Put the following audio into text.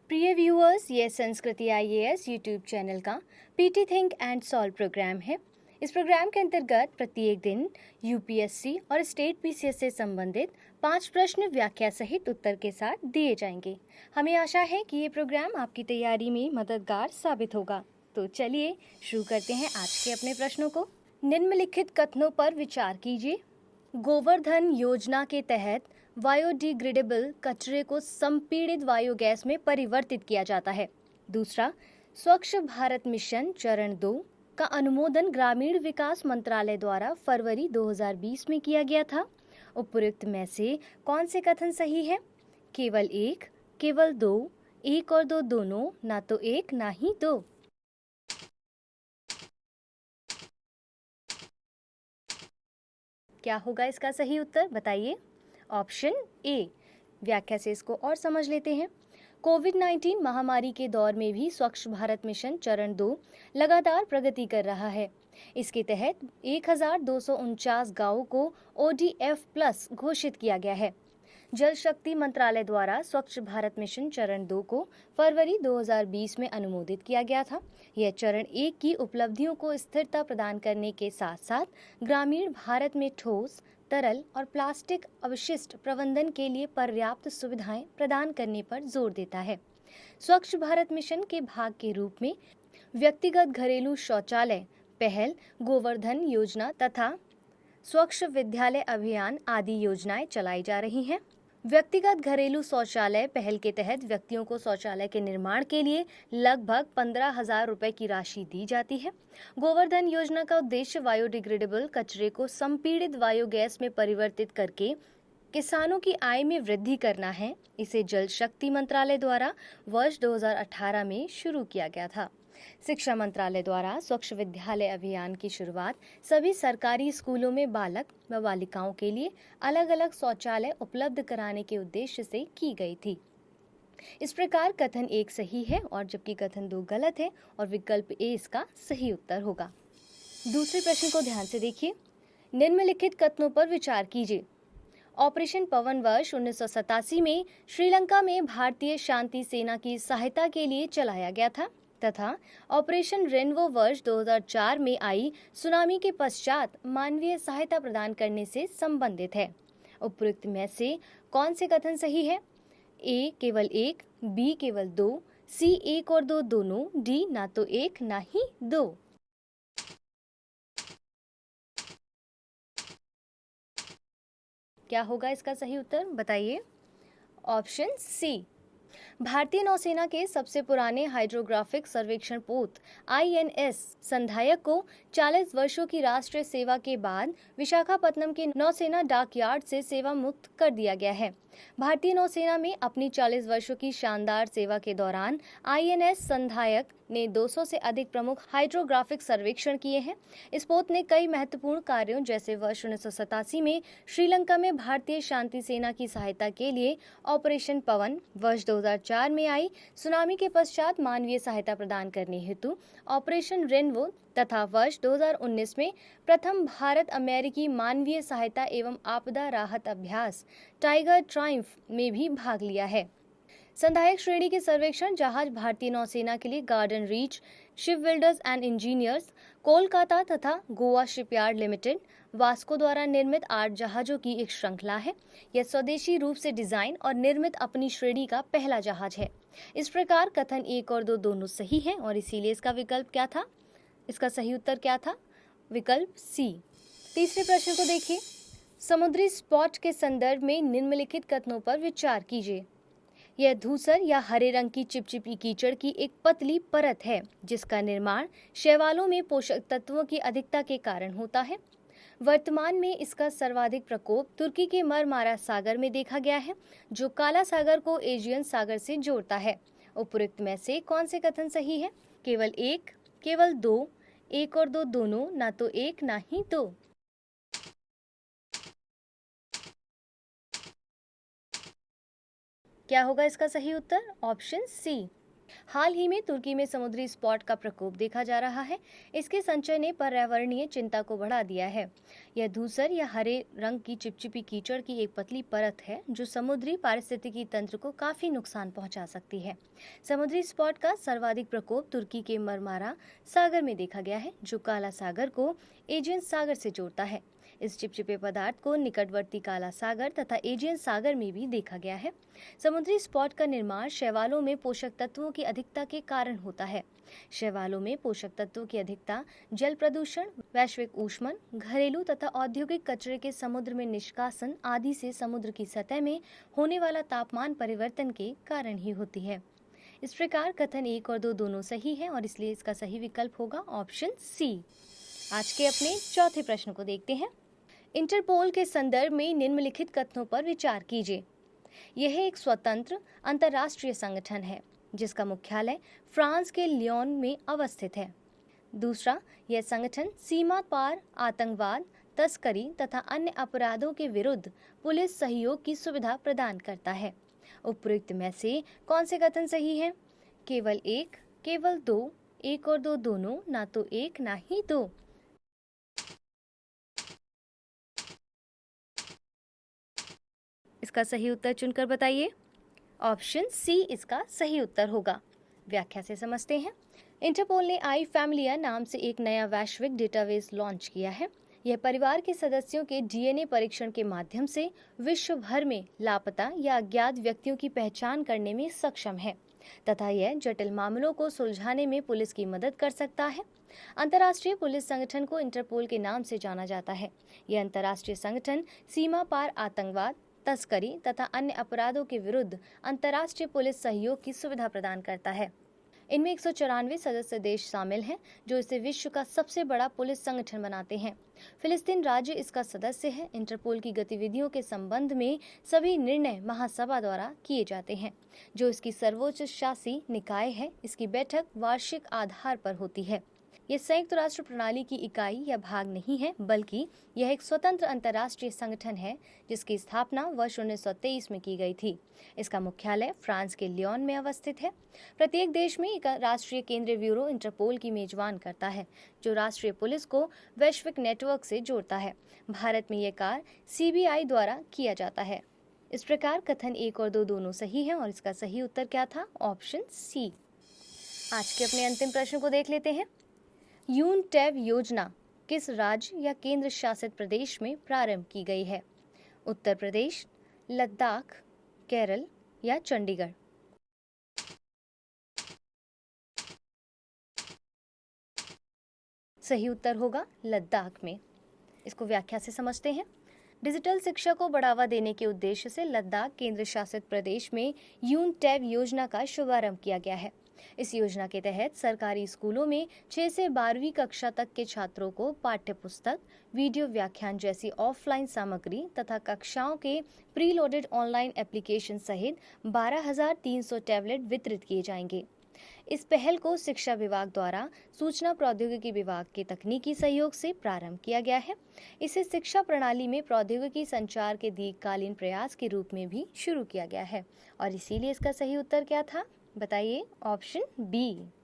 प्रिय व्यूअर्स, ये Sanskriti IAS YouTube channel का PT think and solve programme है। इस प्रोग्राम के अंतर्गत प्रत्येक दिन यूपीएससी और स्टेट पीसीएस से संबंधित 5 प्रश्न व्याख्या सहित उत्तर के साथ दिए जाएंगे। हमें आशा है कि ये प्रोग्राम आपकी तैयारी में मददगार साबित होगा। तो चलिए शुरू करते हैं आज के अपने प्रश्नों को। निम्नलिखित कथनों पर विचार कीजिए। गोवर्धन योजना के तहत बायोडिग्रेडेबल कचरे को संपीड़ित बायोगैस में परिवर्तित किया जाता है। दूसरा, स्वच्छ भारत मिशन चरण 2 का अनुमोदन ग्रामीण विकास मंत्रालय द्वारा फरवरी 2020 में किया गया था। उपयुक्त में से कौन से कथन सही है? केवल एक, केवल दो, एक और दो दोनों, ना तो एक ना ही दो। क्या होगा इसका सही उत्तर, बताइए। Option A. व्याख्या से इसको और समझ लेते हैं। कोविड-19 महामारी के दौर में भी स्वच्छ भारत मिशन चरण 2 लगातार प्रगति कर रहा है। इसके तहत 1249 गांवों को ओडीएफ प्लस घोषित किया गया है। जल शक्ति मंत्रालय द्वारा स्वच्छ भारत मिशन चरण 2 को फरवरी 2020 में अनुमोदित किया गया था। यह चरण 1 की उपलब्धियों को स्थिरता प्रदान करने के साथ साथ ग्रामीण भारत में ठोस, तरल और प्लास्टिक अवशिष्ट प्रबंधन के लिए पर्याप्त सुविधाएं प्रदान करने पर जोर देता है। स्वच्छ भारत मिशन के भाग के रूप में व्यक्तिगत घरेलू शौचालय पहल, गोवर्धन योजना तथा स्वच्छ विद्यालय अभियान आदि योजनाएं चलाई जा रही हैं। व्यक्तिगत घरेलू शौचालय पहल के तहत व्यक्तियों को शौचालय के निर्माण के लिए लगभग 15,000 रुपए की राशि दी जाती है। गोवर्धन योजना का उद्देश्य बायोडिग्रेडेबल कचरे को संपीड़ित बायोगैस में परिवर्तित करके किसानों की आय में वृद्धि करना है। इसे जल शक्ति मंत्रालय द्वारा वर्ष 2018 में शुरू किया गया था। शिक्षा मंत्रालय द्वारा स्वच्छ विद्यालय अभियान की शुरुआत सभी सरकारी स्कूलों में बालक व बालिकाओं के लिए अलग अलग शौचालय उपलब्ध कराने के उद्देश्य से की गई थी। इस प्रकार कथन 1 सही है और जबकि कथन 2 गलत है और विकल्प ए इसका सही उत्तर होगा। दूसरे प्रश्न को ध्यान से देखिए। निम्नलिखित कथनों पर विचार कीजिए। ऑपरेशन पवन वर्ष 1987 में श्रीलंका में भारतीय शांति सेना की सहायता के लिए चलाया गया था तथा ऑपरेशन रेनबो वर्ष 2004 में आई सुनामी के पश्चात मानवीय सहायता प्रदान करने से संबंधित है। उपयुक्त में से कौन से कथन सही है? ए केवल एक, बी केवल दो, सी एक और दो दोनों, डी ना तो एक ना ही दो। क्या होगा इसका सही उत्तर, बताइए। Option C. भारतीय नौसेना के सबसे पुराने हाइड्रोग्राफिक सर्वेक्षण पोत आईएनएस संधायक को 40 वर्षों की राष्ट्रीय सेवा के बाद विशाखापत्तनम के नौसेना डॉकयार्ड से सेवा मुक्त कर दिया गया है। भारतीय नौसेना में अपनी 40 वर्षों की शानदार सेवा के दौरान आईएनएस संधायक ने 200 से अधिक प्रमुख हाइड्रोग्राफिक सर्वेक्षण किए हैं। इस पोत ने कई महत्वपूर्ण कार्यों जैसे वर्ष 1987 में श्रीलंका में भारतीय शांति सेना की सहायता के लिए ऑपरेशन पवन, वर्ष 2004 में आई सुनामी के पश्चात मानवीय सहायता प्रदान करने हेतु ऑपरेशन रेनबो तथा वर्ष 2019 में प्रथम भारत अमेरिकी मानवीय सहायता एवं आपदा राहत अभ्यास टाइगर ट्रायम्फ में भी भाग लिया है। संधायक श्रेणी के सर्वेक्षण जहाज भारतीय नौसेना के लिए garden reach, ship builders and engineers, Kolkata तथा गोवा शिपयार्ड लिमिटेड, वास्को द्वारा निर्मित 8 जहाजों की एक श्रृंखला है। यह स्वदेशी रूप से डिजाइन और निर्मित अपनी श्रेणी का पहला जहाज है। इस प्रकार कथन 1 और 2 दोनों सही हैं और इसीलिए इसका विकल्प क्या था? इसका सही उत्तर क्या था? विकल्प सी। तीसरे प्रश्न को देखिए। समुद्री स्पॉट के संदर्भ में निम्नलिखित कथनों पर विचार कीजिए। यह धूसर या हरे रंग की चिपचिपी कीचड़ की एक पतली परत है जिसका निर्माण शैवालों में पोषक तत्वों की अधिकता के कारण होता है। वर्तमान में इसका सर्वाधिक प्रकोप तुर्की के मरमारा सागर में देखा गया है जो काला सागर को एजियन सागर से जोड़ता है। उपयुक्त में से कौन से कथन सही है? केवल एक, केवल दो, एक और दो दोनों, ना तो एक ना ही दो। क्या होगा इसका सही उत्तर? Option C. हाल ही में तुर्की में समुद्री स्पॉट का प्रकोप देखा जा रहा है। इसके संचय ने पर्यावरणीय चिंता को बढ़ा दिया है। यह धूसर या हरे रंग की चिपचिपी कीचड़ की एक पतली परत है जो समुद्री पारिस्थितिकी तंत्र को काफी नुकसान पहुंचा सकती है। समुद्री स्पॉट का सर्वाधिक प्रकोप तुर्की के मरमारा सागर में देखा गया है, जो काला सागर को एजियन सागर से जोड़ता है। इस चिपचिपे पदार्थ को निकटवर्ती काला सागर तथा एजियन सागर में भी देखा गया है। समुद्री स्पॉट का निर्माण शैवालों में पोषक तत्वों की अधिकता के कारण होता है। शैवालों में पोषक तत्वों की अधिकता जल प्रदूषण, वैश्विक ऊष्मन, घरेलू तथा औद्योगिक कचरे के समुद्र में निष्कासन आदि से समुद्र की सतह में होने वाला तापमान परिवर्तन के कारण ही होती है। इस प्रकार कथन 1 और 2 दोनों सही है और इसलिए इसका सही विकल्प होगा ऑप्शन सी। आज के अपने चौथे प्रश्न को देखते हैं। इंटरपोल के संदर्भ में निम्नलिखित कथनों पर विचार कीजिए। यह एक स्वतंत्र अंतर्राष्ट्रीय संगठन है जिसका मुख्यालय फ्रांस के लियोन में अवस्थित है। दूसरा, यह संगठन सीमा पार आतंकवाद, तस्करी तथा अन्य अपराधों के विरुद्ध पुलिस सहयोग की सुविधा प्रदान करता है। उपयुक्त में से कौन से कथन सही हैं? केवल 1, केवल 2, 1 और 2 दोनों, ना तो 1 ना ही 2। इसका सही उत्तर चुनकर बताइए। ऑप्शन सी इसका सही उत्तर होगा। व्याख्या से समझते हैं। इंटरपोल ने आई फैमिलिया नाम से एक नया वैश्विक डेटाबेस लॉन्च किया है। यह परिवार के सदस्यों के डीएनए परीक्षण के माध्यम से विश्व भर में लापता या अज्ञात व्यक्तियों की पहचान करने में सक्षम है तथा यह जटिल मामलों को सुलझाने में पुलिस की मदद कर सकता है। अंतर्राष्ट्रीय पुलिस संगठन को इंटरपोल के नाम से जाना जाता है। यह अंतर्राष्ट्रीय संगठन सीमा पार आतंकवाद, तस्करी तथा अन्य अपराधों के विरुद्ध अंतर्राष्ट्रीय पुलिस सहयोग की सुविधा प्रदान करता है। इनमें 194 सदस्य देश शामिल हैं जो इसे विश्व का सबसे बड़ा पुलिस संगठन बनाते हैं। फिलिस्तीन राज्य इसका सदस्य है। इंटरपोल की गतिविधियों के संबंध में सभी निर्णय महासभा द्वारा किए जाते हैं जो इसकी सर्वोच्च शासी निकाय है। इसकी बैठक वार्षिक आधार पर होती है। यह संयुक्त राष्ट्र प्रणाली की इकाई या भाग नहीं है, बल्कि यह एक स्वतंत्र अंतर्राष्ट्रीय संगठन है जिसकी स्थापना वर्ष 1923 में की गई थी। इसका मुख्यालय फ्रांस के लियोन में अवस्थित है। प्रत्येक देश में एक राष्ट्रीय केंद्रीय ब्यूरो इंटरपोल की मेजबान करता है जो राष्ट्रीय पुलिस को वैश्विक नेटवर्क से जोड़ता है। भारत में यह कार्य सीबीआई द्वारा किया जाता है। इस प्रकार कथन 1 और 2 दोनों सही हैं और इसका सही उत्तर क्या था? Option C. आज के अपने अंतिम प्रश्न को देख लेते हैं। यूनटैब योजना किस राज्य या केंद्र शासित प्रदेश में प्रारंभ की गई है? उत्तर प्रदेश, लद्दाख, केरल या चंडीगढ़? सही उत्तर होगा लद्दाख में। इसको व्याख्या से समझते हैं। डिजिटल शिक्षा को बढ़ावा देने के उद्देश्य से लद्दाख केंद्र शासित प्रदेश में यूनटैब योजना का शुभारंभ किया गया है। इस योजना के तहत सरकारी स्कूलों में 6 से 12वीं कक्षा तक के छात्रों को पाठ्य पुस्तक, वीडियो व्याख्यान जैसी ऑफलाइन सामग्री तथा कक्षाओं के प्रीलोडेड ऑनलाइन एप्लीकेशन सहित 12,300 टैबलेट वितरित किए जाएंगे। इस पहल को शिक्षा विभाग द्वारा सूचना प्रौद्योगिकी विभाग के तकनीकी सहयोग से प्रारंभ किया गया है। इसे शिक्षा प्रणाली में प्रौद्योगिकी संचार के दीर्घकालीन प्रयास के रूप में भी शुरू किया गया है और इसीलिए इसका सही उत्तर क्या था? बताइए। Option B.